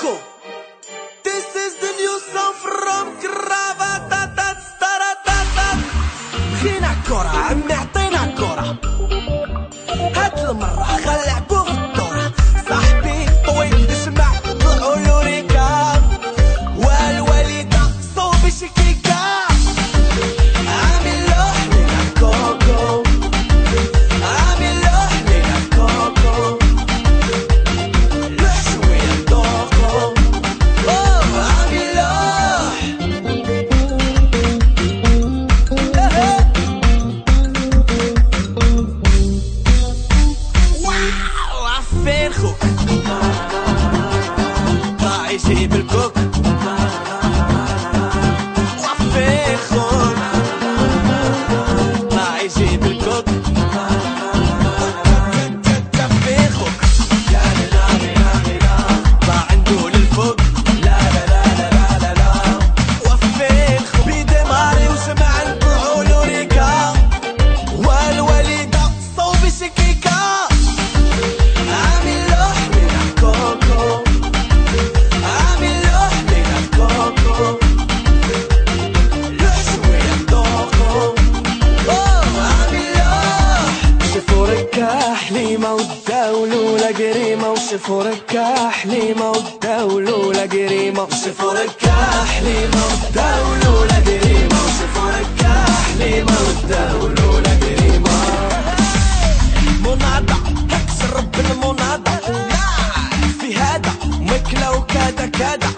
Coco. This is the new song from Gravatatat Staratatat. خينا كرة عمي عطينا كرة، هاد المرة غنلعبو في الدورة. صاحبي طويل اسمع طلعو لوريكا، والوالدة صوبي شكيكا. عامل له حلينا كوكو، عامل له حلينا كوكو، لح شوية دوكو. عامل له واو عفين خوك، طلع يجيب الكوك. وعفين خوك طلع يجيب الكوك. عفين خوك طلع عنده للفوق. لا لا لا لا لا لا. وعفين خوك بيدي ماري وسمع نطلعو لوريكا، والوالدة صوبي شكيكا. عامل له حلينا كوكو، عامل له حلينا كوكو، لح شوية دوكو. عامل له شافو ركا حليمة وداولو لا قريمة، وشافو ركا حليمة وداولو لا قريمة، وشافو ركا حليمة وداولو لا قريمة، وشافو ركا حليمة وداولو لا قريمة. مناضة هكسر رب المناضة، في هذا مكلة وكذا كذا.